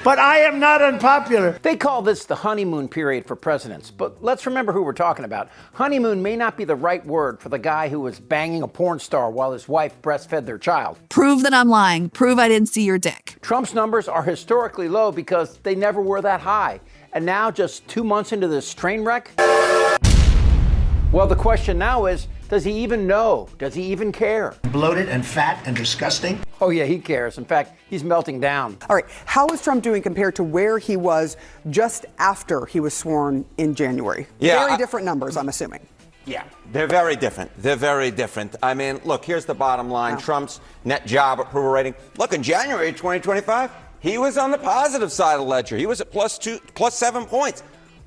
But I am not unpopular. They call this the honeymoon period for presidents, but let's remember who we're talking about. Honeymoon may not be the right word for the guy who was banging a porn star while his wife breastfed their child. Prove that I'm lying. Prove I didn't see your dick. Trump's numbers are historically low because they never were that high. And now, just 2 months into this train wreck? Well, the question now is, does he even know? Does he even care? Bloated and fat and disgusting. Oh yeah, he cares. In fact, he's melting down. All right, how is Trump doing compared to where he was just after he was sworn in January? Yeah, Very different numbers, I'm assuming. Yeah, they're very different. They're very different. I mean, look, here's the bottom line. Wow. Trump's net job approval rating. Look, in January 2025, he was on the positive side of the ledger. He was at plus 7 points.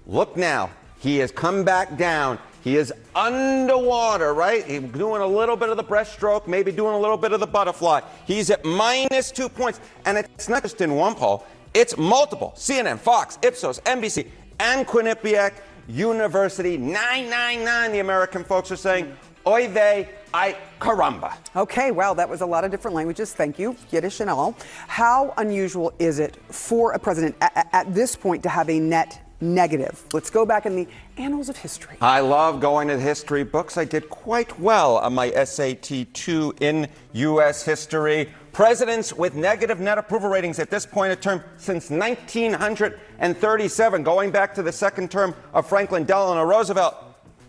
Look now, he has come back down. He is underwater, right? He's doing a little bit of the breaststroke, maybe doing a little bit of the butterfly. He's at minus 2 points. And it's not just in one poll, it's multiple. CNN, Fox, Ipsos, NBC, and Quinnipiac University, 999, the American folks are saying, oy vey, ay caramba. Okay, wow, that was a lot of different languages. Thank you, Yiddish and all. How unusual is it for a president at this point to have a net negative? Let's go back in the annals of history. I love going to the history books. I did quite well on my SAT 2 in U.S. history. Presidents with negative net approval ratings at this point of term since 1937, going back to the second term of Franklin Delano Roosevelt.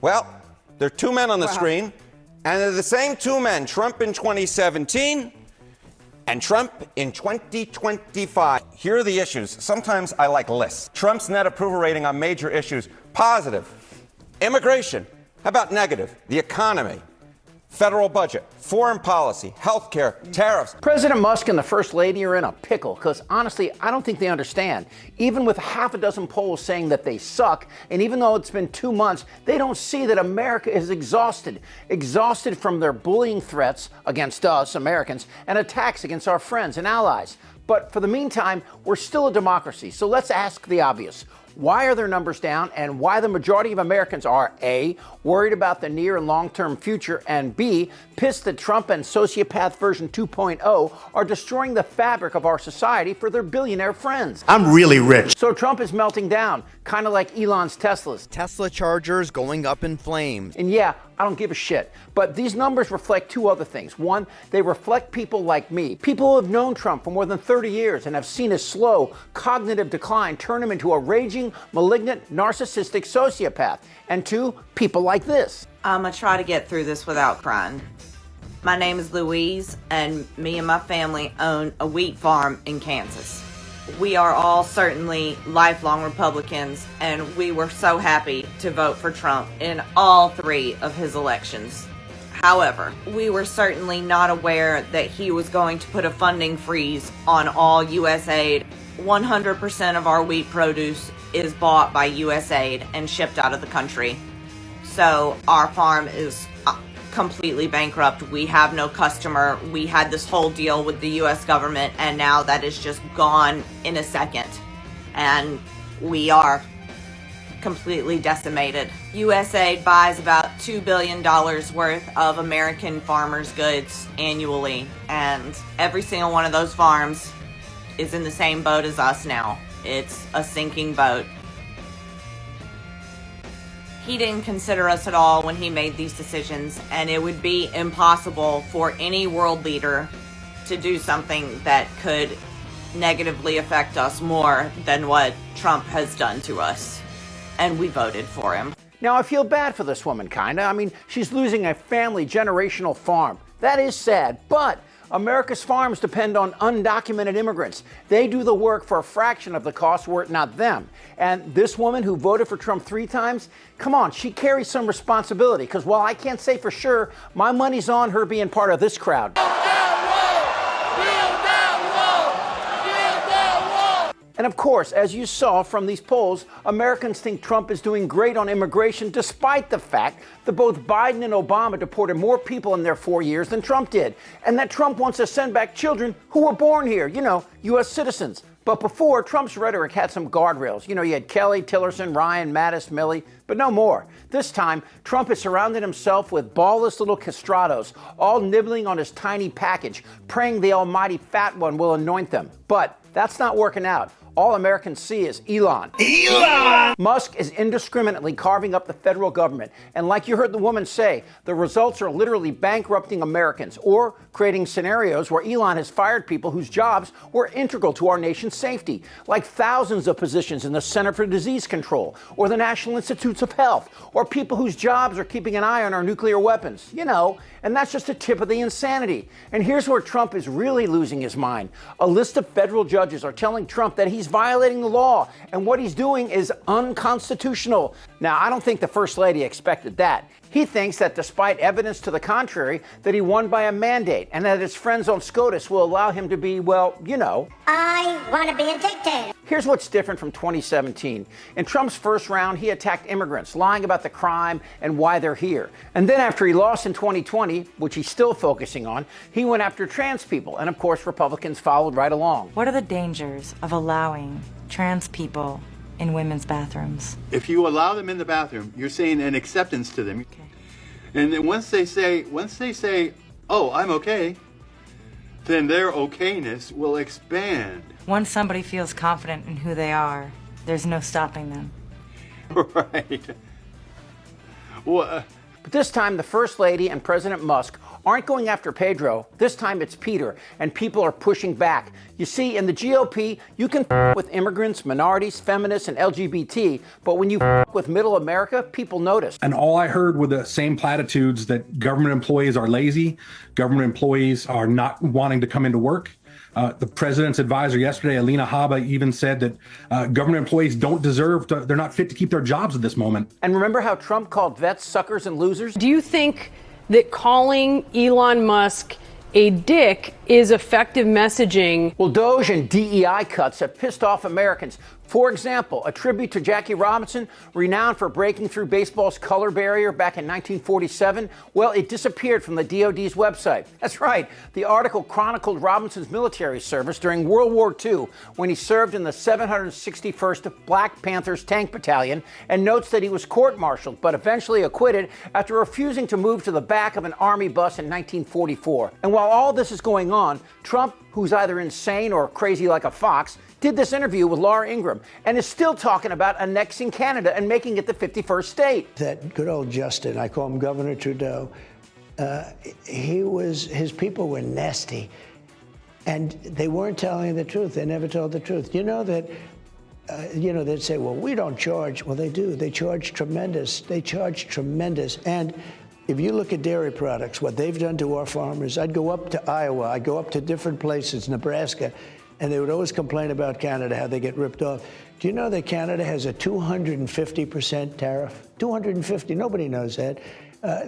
Well, there are two men on the screen, and they're the same two men, Trump in 2017 and Trump in 2025. Here are the issues. Sometimes I like lists. Trump's net approval rating on major issues: positive, immigration. How about negative? The economy, federal budget, foreign policy, healthcare, tariffs. President Musk and the First Lady are in a pickle because, honestly, I don't think they understand. Even with half a dozen polls saying that they suck, and even though it's been 2 months, they don't see that America is exhausted from their bullying threats against us, Americans, and attacks against our friends and allies. But for the meantime, we're still a democracy. So let's ask the obvious. Why are their numbers down, and why the majority of Americans are A, worried about the near and long-term future, and B, pissed that Trump and sociopath version 2.0 are destroying the fabric of our society for their billionaire friends. I'm really rich. So Trump is melting down, kind of like Elon's Teslas. Tesla chargers going up in flames. And yeah, I don't give a shit. But these numbers reflect two other things. One, they reflect people like me, people who have known Trump for more than 30 years and have seen his slow cognitive decline turn him into a raging, malignant, narcissistic sociopath. And two, people like this. I'm gonna try to get through this without crying. My name is Louise, and me and my family own a wheat farm in Kansas. We are all certainly lifelong Republicans, and we were so happy to vote for Trump in all 3 of his elections. However, we were certainly not aware that he was going to put a funding freeze on all U.S. aid. 100% of our wheat produce is bought by U.S. aid and shipped out of the country. So our farm is completely bankrupt. We have no customer. We had this whole deal with the U.S. government, and now that is just gone in a second. And we are completely decimated. USAID buys about $2 billion worth of American farmers' goods annually, and every single one of those farms is in the same boat as us now. It's a sinking boat. He didn't consider us at all when he made these decisions, and it would be impossible for any world leader to do something that could negatively affect us more than what Trump has done to us. And we voted for him. Now, I feel bad for this woman, kinda. I mean, she's losing a family generational farm. That is sad, but America's farms depend on undocumented immigrants. They do the work for a fraction of the cost were it not them. And this woman who voted for Trump 3 times, come on, she carries some responsibility, because while I can't say for sure, my money's on her being part of this crowd. And of course, as you saw from these polls, Americans think Trump is doing great on immigration despite the fact that both Biden and Obama deported more people in their 4 years than Trump did, and that Trump wants to send back children who were born here, U.S. citizens. But before, Trump's rhetoric had some guardrails. You had Kelly, Tillerson, Ryan, Mattis, Milley, but no more. This time, Trump has surrounded himself with ballless little castrados, all nibbling on his tiny package, praying the almighty fat one will anoint them. But that's not working out. All Americans see is Elon. Elon! Musk is indiscriminately carving up the federal government. And like you heard the woman say, the results are literally bankrupting Americans or creating scenarios where Elon has fired people whose jobs were integral to our nation's safety, like thousands of positions in the Center for Disease Control or the National Institutes of Health, or people whose jobs are keeping an eye on our nuclear weapons. You know, and that's just the tip of the insanity. And here's where Trump is really losing his mind. A list of federal judges are telling Trump that he's violating the law and what he's doing is unconstitutional. Now, I don't think the First Lady expected that. He thinks that despite evidence to the contrary, that he won by a mandate and that his friends on SCOTUS will allow him to be, well, you know. I want to be a dictator. Here's what's different from 2017. In Trump's first round, he attacked immigrants, lying about the crime and why they're here. And then after he lost in 2020, which he's still focusing on, he went after trans people. And of course, Republicans followed right along. What are the dangers of allowing trans people in women's bathrooms? If you allow them in the bathroom, you're saying an acceptance to them. Okay. And then once they say, oh, I'm okay, then their okayness will expand. Once somebody feels confident in who they are, there's no stopping them. Right. Well, But this time, the First Lady and President Musk aren't going after Pedro. This time it's Peter, and people are pushing back. You see, in the GOP, you can with immigrants, minorities, feminists, and LGBT, but when you with middle America, people notice. And all I heard were the same platitudes that government employees are lazy, government employees are not wanting to come into work. The president's advisor yesterday, Alina Habba, even said that government employees don't deserve to, they're not fit to keep their jobs at this moment. And remember how Trump called vets suckers and losers? Do you think that calling Elon Musk a dick is effective messaging? Well, DOGE and DEI cuts have pissed off Americans. For example, a tribute to Jackie Robinson, renowned for breaking through baseball's color barrier back in 1947, well, it disappeared from the DOD's website. That's right. The article chronicled Robinson's military service during World War II when he served in the 761st Black Panthers Tank Battalion and notes that he was court-martialed but eventually acquitted after refusing to move to the back of an army bus in 1944. And while all this is going on, Trump, who's either insane or crazy like a fox, did this interview with Laura Ingraham and is still talking about annexing Canada and making it the 51st state. That good old Justin, I call him Governor Trudeau, his people were nasty. And they weren't telling the truth. They never told the truth. You know that, they'd say, well, we don't charge. Well, they do. They charge tremendous. They charge tremendous. And if you look at dairy products, what they've done to our farmers, I'd go up to Iowa, I'd go up to different places, Nebraska, and they would always complain about Canada, how they get ripped off. Do you know that Canada has a 250% tariff? 250, nobody knows that.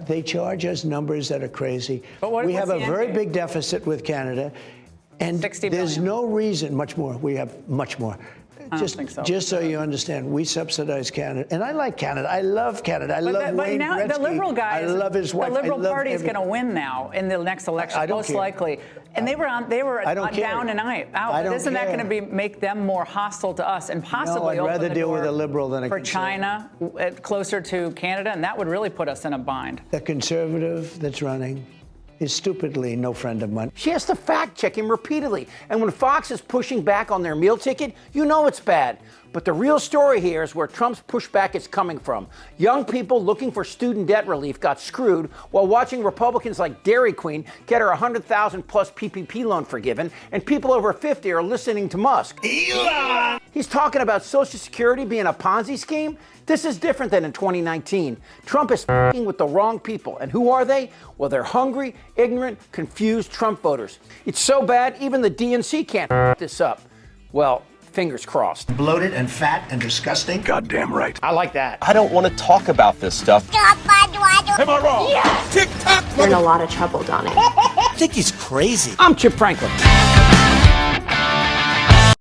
They charge us numbers that are crazy. We have a very big deficit with Canada, and there's no reason, much more, we have much more. Just so you understand, we subsidize Canada, and I like Canada. I love Canada. I love Wayne now Gretzky. The Liberal guy, I love his wife. The Liberal Party is going to win now in the next election, most likely. And they were down and out. Isn't that going to make them more hostile to us and possibly I'd rather deal with a liberal than a for China closer to Canada, and that would really put us in a bind. The conservative that's running is stupidly no friend of mine. She has to fact check him repeatedly. And when Fox is pushing back on their meal ticket, you know it's bad. But the real story here is where Trump's pushback is coming from. Young people looking for student debt relief got screwed while watching Republicans like Dairy Queen get her $100,000 plus PPP loan forgiven, and people over 50 are listening to Musk. Elon! He's talking about Social Security being a Ponzi scheme? This is different than in 2019. Trump is f***ing with the wrong people. And who are they? Well, they're hungry, ignorant, confused Trump voters. It's so bad, even the DNC can't f*** this up. Well, fingers crossed. Bloated and fat and disgusting. Goddamn right. I like that. I don't want to talk about this stuff. Am I wrong? Yes! TikTok! You're in a lot of trouble, Donnie. I think he's crazy. I'm Chip Franklin.